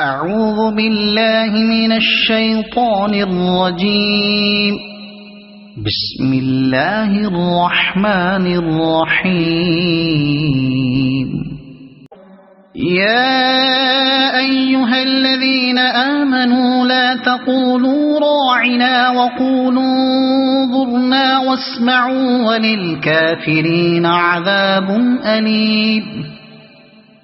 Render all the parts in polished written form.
أعوذ بالله من الشيطان الرجيم. بسم الله الرحمن الرحيم. يا أيها الذين آمنوا لا تقولوا راعنا وقولوا انظرنا واسمعوا وللكافرين عذاب أليم.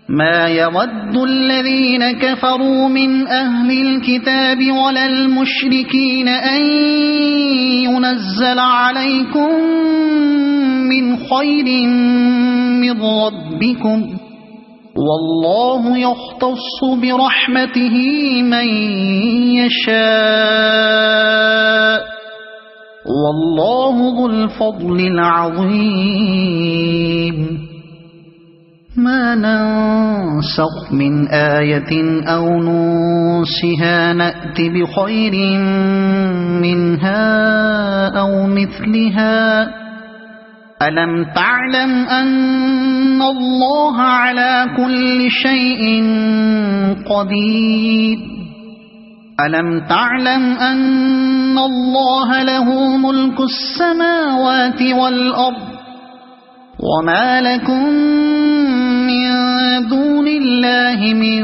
ما يود الذين كفروا من أهل الكتاب ولا المشركين أن ينزل عليكم من خير من ربكم والله يختص برحمته من يشاء والله ذو الفضل العظيم. ما ننسخ من آية أو ننسها نأت بخير منها أو مثلها. ألم تعلم أن الله على كل شيء قدير. ألم تعلم أن الله له ملك السماوات والأرض وما لكم من دون الله من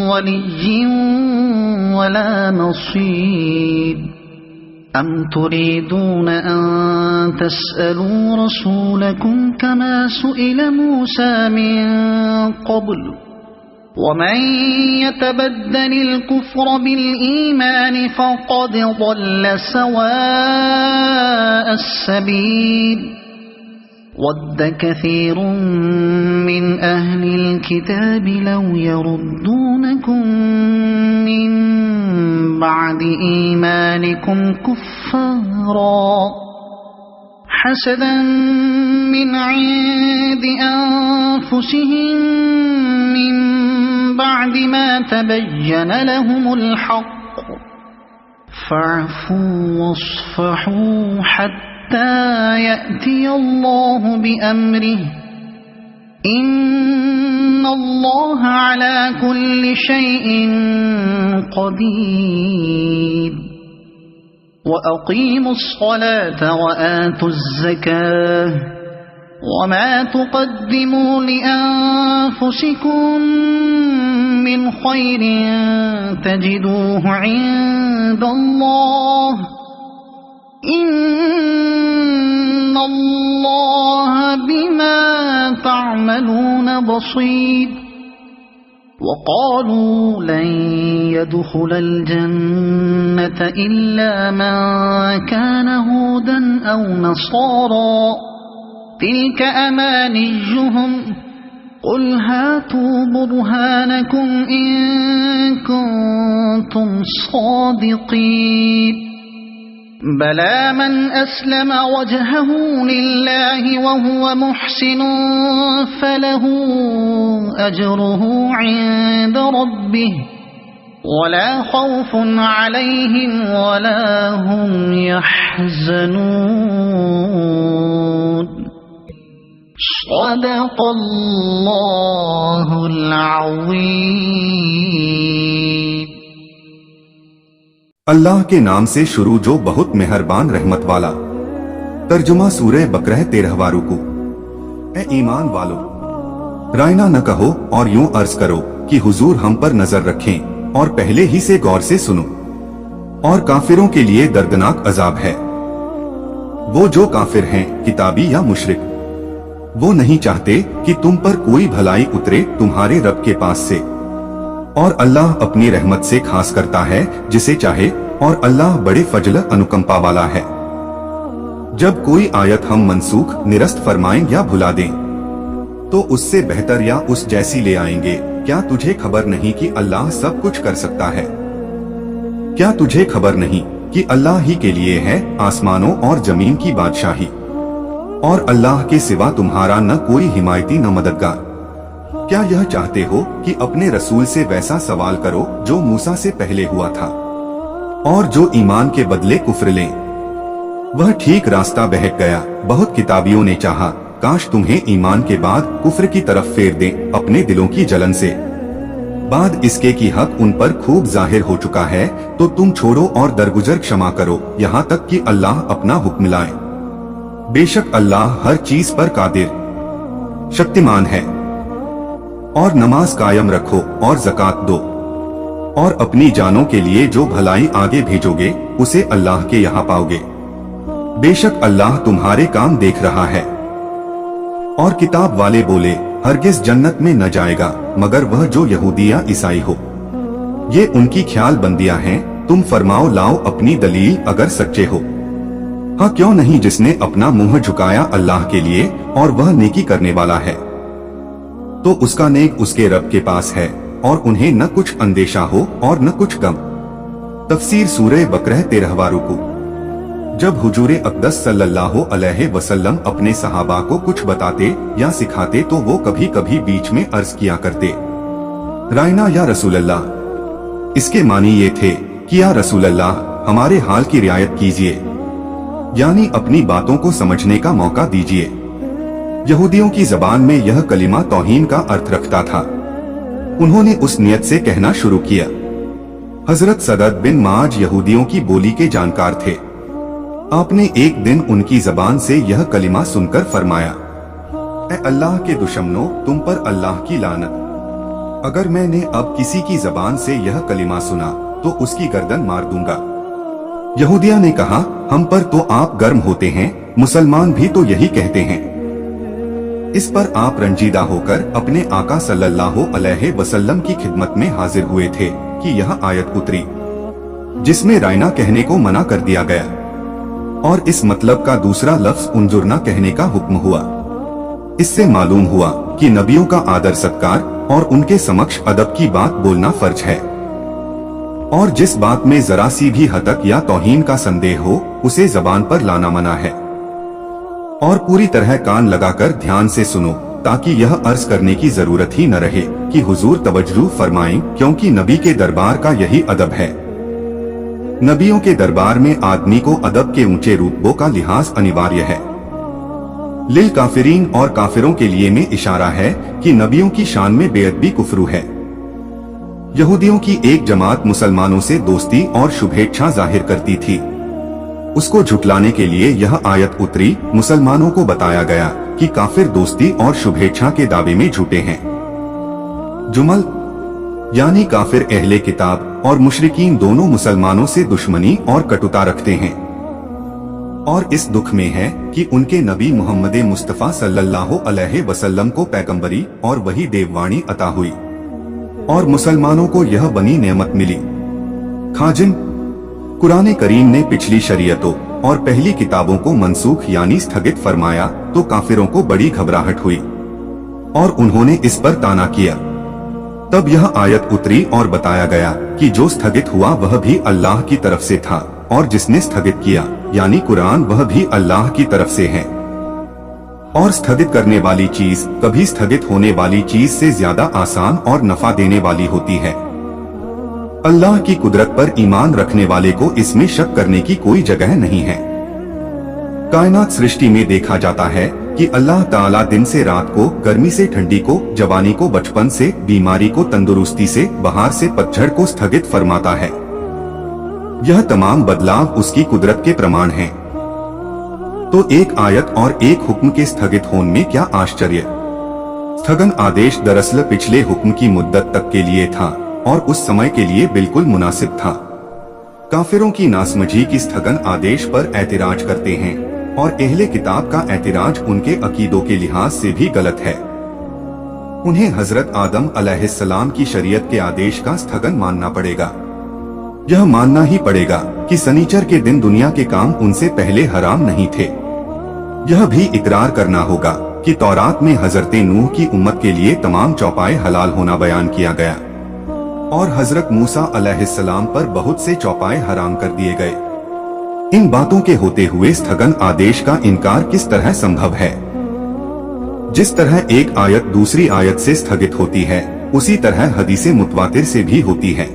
ولي ولا نصير. أم تريدون أن تسألوا رسولكم كما سئل موسى من قبل ومن يتبدل الكفر بالإيمان فقد ضل سواء السبيل. ود كثير من أهل الكتاب لو يردونكم من بعد إيمانكم كفارا حسدا من عند أنفسهم من بعد ما تبين لهم الحق فاعفوا واصفحوا حتى يأتي الله بأمره إن الله على كل شيء قدير. وأقيموا الصلاة وآتوا الزكاة وما تقدموا لأنفسكم من خير تجدوه عند الله إن الله بما تعملون بصير. وقالوا لن يدخل الجنة إلا من كان هودا أو نصارى تلك أمانيهم قل هاتوا برهانكم إن كنتم صادقين. بلى من أسلم وجهه لله وهو محسن فله أجره عند ربه ولا خوف عليهم ولا هم يحزنون. صدق الله العظيم. اللہ کے نام سے شروع جو بہت مہربان رحمت والا. ترجمہ سورہ بقرہ 13واں رکوع. اے ایمان والو، رائنا نہ کہو اور یوں عرض کرو کہ حضور ہم پر نظر رکھیں اور پہلے ہی سے غور سے سنو. اور کافروں کے لیے دردناک عذاب ہے. وہ جو کافر ہیں کتابی یا مشرک، وہ نہیں چاہتے کہ تم پر کوئی بھلائی اترے تمہارے رب کے پاس سے، اور اللہ اپنی رحمت سے خاص کرتا ہے جسے چاہے، اور اللہ بڑے فضل انکمپا والا ہے. جب کوئی آیت ہم منسوخ نرست فرمائیں یا بھلا دیں تو اس سے بہتر یا اس جیسی لے آئیں گے. کیا تجھے خبر نہیں کہ اللہ سب کچھ کر سکتا ہے؟ کیا تجھے خبر نہیں کہ اللہ ہی کے لیے ہے آسمانوں اور زمین کی بادشاہی، اور اللہ کے سوا تمہارا نہ کوئی حمایتی نہ مددگار؟ کیا یہ چاہتے ہو کہ اپنے رسول سے ویسا سوال کرو جو موسیٰ سے پہلے ہوا تھا، اور جو ایمان کے بدلے کفر لیں؟ وہ ٹھیک راستہ بہک گیا. بہت کتابیوں نے چاہا کاش تمہیں ایمان کے بعد کفر کی طرف پھیر دیں اپنے دلوں کی جلن سے. बाद इसके कि हक उन पर खूब जाहिर हो चुका है, तो तुम छोड़ो और दरगुजर क्षमा करो यहाँ तक कि अल्लाह अपना हुक्म लाए। बेशक अल्लाह हर चीज पर कादिर शक्तिमान है। और नमाज कायम रखो और ज़कात दो, और अपनी जानों के लिए जो भलाई आगे भेजोगे उसे अल्लाह के यहाँ पाओगे। बेशक अल्लाह तुम्हारे काम देख रहा है। और किताब वाले बोले, हरगिज जन्नत में न जाएगा मगर वह जो यहूदी या ईसाई हो। ये उनकी ख्याल बंदियां हैं, तुम फरमाओ लाओ अपनी दलील अगर सच्चे हो। हाँ क्यों नहीं, जिसने अपना मुंह झुकाया अल्लाह के लिए और वह नेकी करने वाला है तो उसका नेक उसके रब के पास है, और उन्हें न कुछ अंदेशा हो और न कुछ गम। तफसीर सूरह बकरह 13वां रुकू। जब हुजूर अक़दस सल्लल्लाहु अलैहि वसल्लम अपने सहाबा को कुछ बताते या सिखाते तो वो कभी कभी बीच में अर्ज किया करते, रायना या रसूल अल्लाह। इसके मानी ये थे कि या रसूल अल्लाह हमारे हाल की रियायत कीजिए, यानी अपनी बातों को समझने का मौका दीजिए। यहूदियों की जबान में यह कलिमा तौहीन का अर्थ रखता था। उन्होंने उस नियत से कहना शुरू किया। हजरत सदद बिन माज यहूदियों की बोली के जानकार थे। आपने एक दिन उनकी जबान से यह कलिमा सुनकर फरमाया, ए अल्लाह के दुश्मनों, तुम पर अल्लाह की लानत। अगर मैंने अब किसी की जबान से यह कलिमा सुना तो उसकी गर्दन मार दूंगा। यहूदिया ने कहा, हम पर तो आप गर्म होते हैं, मुसलमान भी तो यही कहते हैं। इस पर आप रंजीदा होकर अपने आका सल्लल्लाहु अलैहि वसल्लम की खिदमत में हाजिर हुए थे कि यह आयत उतरी जिसमें रायना कहने को मना कर दिया गया, और इस मतलब का दूसरा लफ्ज उन्जुरना कहने का हुक्म हुआ। इससे मालूम हुआ कि नबियों का आदर सत्कार और उनके समक्ष अदब की बात बोलना फर्ज है, और जिस बात में जरा सी भी हतक या तौहीन का संदेह हो उसे जबान पर लाना मना है। और पूरी तरह कान लगाकर ध्यान से सुनो ताकि यह अर्ज करने की जरूरत ही न रहे कि हुजूर तवज्जो फरमाएं, क्योंकि नबी के दरबार का यही अदब है। नबियों के दरबार में आदमी को अदब के ऊंचे रुतबों का लिहाज अनिवार्य है। लिल काफिरीन और काफिरों के लिए में इशारा है कि नबियों की शान में बेअदबी कुफ्रू है। यहूदियों की एक जमात मुसलमानों से दोस्ती और शुभेच्छा जाहिर करती थी। उसको झुटलाने के लिए यह आयत उतरी। मुसलमानों को बताया गया कि काफिर दोस्ती और शुभेच्छा के दावे में झूठे हैं। जुमल यानी काफिर अहले किताब और मुशरिकीन दोनों मुसलमानों से दुश्मनी और कटुता रखते हैं, और इस दुख में है कि उनके नबी मोहम्मद मुस्तफा सल्लल्लाहु अलैहि वसल्लम को पैगंबरी और वही देववाणी अता हुई, और मुसलमानों को यह बनी नेमत मिली। खाजिन कुरान करीम ने पिछली शरीयतों और पहली किताबों को मनसूख यानी स्थगित फरमाया तो काफिरों को बड़ी घबराहट हुई और उन्होंने इस पर ताना किया। तब यह आयत उतरी और बताया गया कि जो स्थगित हुआ वह भी अल्लाह की तरफ से था, और जिसने स्थगित किया यानी कुरान वह भी अल्लाह की तरफ से है। और स्थगित करने वाली चीज कभी स्थगित होने वाली चीज से ज्यादा आसान और नफा देने वाली होती है। अल्लाह की कुदरत पर ईमान रखने वाले को इसमें शक करने की कोई जगह नहीं है। कायनात सृष्टि में देखा जाता है कि अल्लाह ताला दिन से रात को, गर्मी से ठंडी को, जवानी को बचपन से, बीमारी को तंदुरुस्ती से, बहार से पतझड़ को स्थगित फरमाता है। यह तमाम बदलाव उसकी कुदरत के प्रमाण हैं। तो एक आयत और एक हुक्म के स्थगित होने में क्या आश्चर्य। स्थगन आदेश दरअसल पिछले हुक्म की मुद्दत तक के लिए था और उस समय के लिए बिल्कुल मुनासिब था। काफिरों की नासमझी की स्थगन आदेश पर एतराज करते हैं, और अहले किताब का एतराज उनके अकीदों के लिहाज से भी गलत है। उन्हें हजरत आदम अलैहिस्सलाम की शरीयत के आदेश का स्थगन मानना पड़ेगा। यह मानना ही पड़ेगा कि सनीचर के दिन दुनिया के काम उनसे पहले हराम नहीं थे। यह भी इकरार करना होगा कि तौरात में हजरत नूह की उम्मत के लिए तमाम चौपाए हलाल होना बयान किया गया, और हजरत मूसा अलैहिस्सलाम पर बहुत से चौपाए हराम कर दिए गए। इन बातों के होते हुए स्थगन आदेश का इनकार किस तरह संभव है। जिस तरह एक आयत दूसरी आयत से स्थगित होती है, उसी तरह हदीसे मुतवातिर से भी होती है।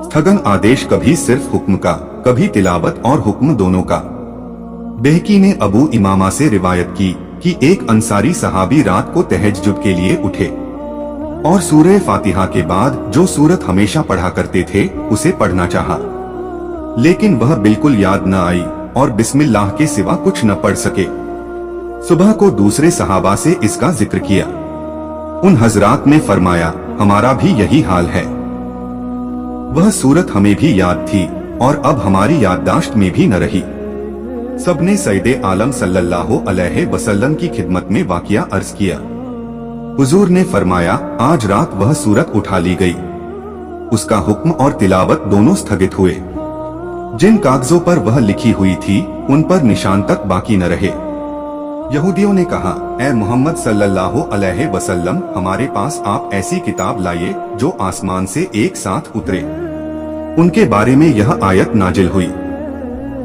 स्थगन आदेश कभी सिर्फ हुक्म का, कभी तिलावत और हुक्म दोनों का। बेहकी ने अबू इमामा से रिवायत की कि एक अंसारी सहाबी रात को तहज्जुद के लिए उठे। और सूरह फातिहा के बाद जो सूरत हमेशा पढ़ा करते थे उसे पढ़ना चाहा, लेकिन वह बिल्कुल याद न आई और बिस्मिल्लाह के सिवा कुछ न पढ़ सके। सुबह को दूसरे सहाबा से इसका जिक्र किया। उन हजरात ने फरमाया, हमारा भी यही हाल है। वह सूरत हमें भी याद थी और अब हमारी याददाश्त में भी न रही। सबने सैयदे आलम सल्लल्लाहु अलैहि वसल्लम की खिदमत में वाक़िया अर्ज किया। हुजूर ने फरमाया, आज रात वह सूरत उठा ली गई। उसका हुक्म और तिलावत दोनों स्थगित हुए। जिन कागजों पर वह लिखी हुई थी उन पर निशान तक बाकी न रहे। यहूदियों ने कहा, ए मोहम्मद सल्लल्लाहु अलैहि वसल्लम, हमारे पास आप ऐसी किताब लाइए जो आसमान से एक साथ उतरे। उनके बारे में यह आयत नाजिल हुई,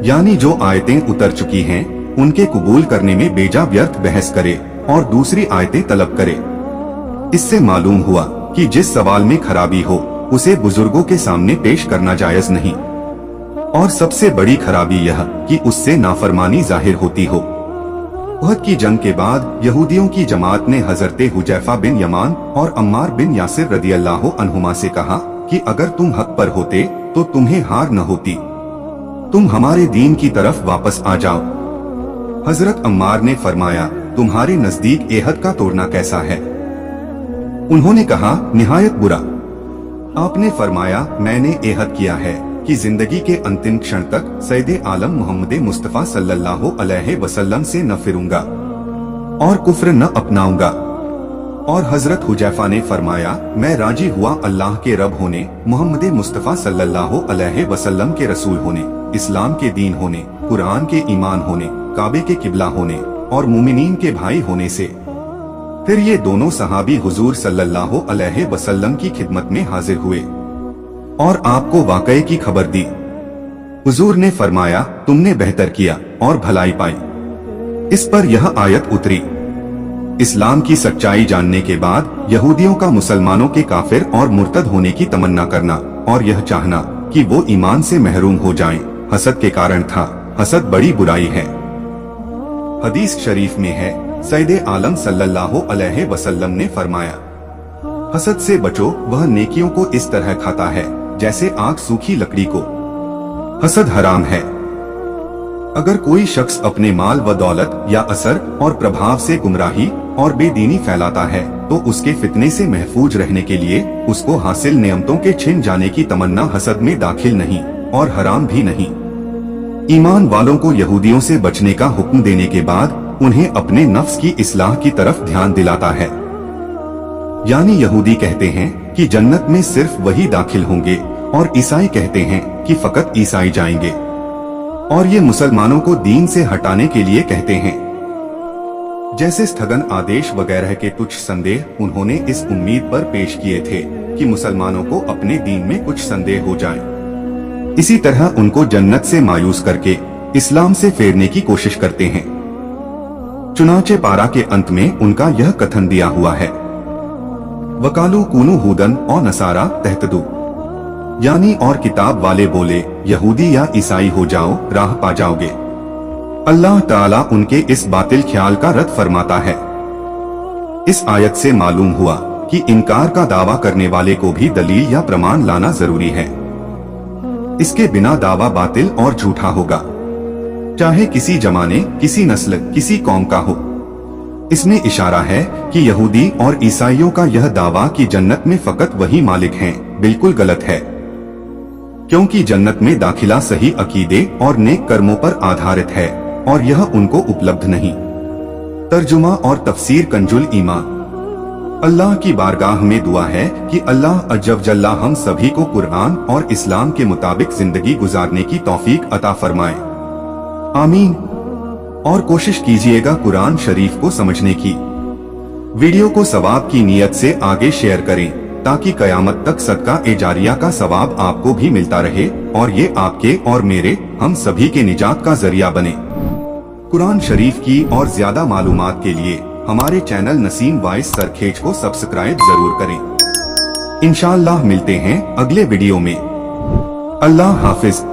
यानी जो आयतें उतर चुकी हैं उनके कबूल करने में बेजा व्यर्थ बहस करे और दूसरी आयतें तलब करे। इससे मालूम हुआ कि जिस सवाल में खराबी हो उसे बुजुर्गों के सामने पेश करना जायज नहीं, और सबसे बड़ी खराबी यह कि उससे नाफरमानी जाहिर होती हो। उहद की जंग के बाद यहूदियों की जमात ने हजरत हुजैफा बिन यमान और अम्मार बिन यासिर रदियल्लाहु अन्हुमा से कहा कि अगर तुम हक पर होते तो तुम्हें हार न होती, तुम हमारे दीन की तरफ वापस आ जाओ। हजरत अम्मार ने फरमाया, तुम्हारे नजदीक एहद का तोड़ना कैसा है? उन्होंने कहा, निहायत बुरा। आपने फरमाया, मैंने एहद किया है कि जिंदगी के अंतिम क्षण तक सैयदे आलम मोहम्मद मुस्तफा सल्लल्लाहु अलैहि वसल्लम से न फिरूंगा और कुफ्र न अपनाऊंगा। और हजरत हुजैफा ने फरमाया, मैं राजी हुआ अल्लाह के रब होने, मोहम्मद मुस्तफा सल्लल्लाहु अलैहि वसल्लम के रसूल होने, इस्लाम के दीन होने, कुरान के ईमान होने, काबे के किबला होने और मुमिनीन के भाई होने से। फिर ये दोनों सहाबी हुजूर सल्लल्लाहु अलैहि वसल्लम की खिदमत में हाजिर हुए और आपको वाकये की खबर दी। हुजूर ने फरमाया, तुमने बेहतर किया और भलाई पाई। इस पर यह आयत उतरी। इस्लाम की सच्चाई जानने के बाद यहूदियों का मुसलमानों के काफिर और मुर्तद होने की तमन्ना करना और यह चाहना कि वो ईमान से महरूम हो जाएं, हसद के कारण था। हसद बड़ी बुराई है। हदीस शरीफ में है, सैयदे आलम सल्लल्लाहु अलैहि वसल्लम ने फरमाया, हसद से बचो, वह नेकियों को इस तरह खाता है जैसे आग सूखी लकड़ी को। हसद हराम है। अगर कोई शख्स अपने माल व दौलत या असर और प्रभाव से गुमराही और बेदीनी फैलाता है तो उसके फितने से महफूज रहने के लिए उसको हासिल नेमतों के छिन जाने की तमन्ना हसद में दाखिल नहीं और हराम भी नहीं। ईमान वालों को यहूदियों से बचने का हुक्म देने के बाद उन्हें अपने नफ्स की इस्लाह की तरफ ध्यान दिलाता है। यानी यहूदी कहते हैं कि जन्नत में सिर्फ वही दाखिल होंगे और ईसाई कहते हैं कि फकत ईसाई जाएंगे, और ये मुसलमानों को दीन से हटाने के लिए कहते हैं। जैसे स्थगन आदेश वगैरह के तुच्छ संदेह उन्होंने इस उम्मीद पर पेश किए थे कि मुसलमानों को अपने दीन में कुछ संदेह हो जाए। इसी तरह उनको जन्नत से मायूस करके इस्लाम से फेरने की कोशिश करते हैं। चुनाचे पारा के अंत में उनका यह कथन दिया हुआ है, वकालू कूनू हुदन और नसारा तहतदू, यानी और किताब वाले बोले, यहूदी या ईसाई हो जाओ, राह पा जाओगे। अल्लाह ताला उनके इस बातिल ख्याल का रद्द फरमाता है। इस आयत से मालूम हुआ कि इनकार का दावा करने वाले को भी दलील या प्रमाण लाना जरूरी है। इसके बिना दावा बातिल और झूठा होगा, चाहे किसी जमाने, किसी नस्ल, किसी कौम का हो। इसमें इशारा है कि यहूदी और ईसाइयों का यह दावा कि जन्नत में फकत वही मालिक हैं, बिल्कुल गलत है, क्योंकि जन्नत में दाखिला सही अकीदे और नेक कर्मों पर आधारित है और यह उनको उपलब्ध नहीं। तर्जुमा और तफसीर कंजुल ईमान। अल्लाह की बारगाह में दुआ है कि अल्लाह अज्जव जल्ला हम सभी को कुरान और इस्लाम के मुताबिक जिंदगी गुजारने की तौफीक अता फरमाए, आमीन। और कोशिश कीजिएगा कुरान शरीफ को समझने की। वीडियो को सवाब की नीयत से आगे शेयर करें ताकि कयामत तक सदका ए जारिया का सवाब आपको भी मिलता रहे और ये आपके और मेरे, हम सभी के निजात का जरिया बने। कुरान शरीफ की और ज्यादा मालूमात के लिए हमारे चैनल नसीम वॉइस सरखेज को सब्सक्राइब जरूर करें। इंशाअल्लाह मिलते हैं अगले वीडियो में। अल्लाह हाफिज।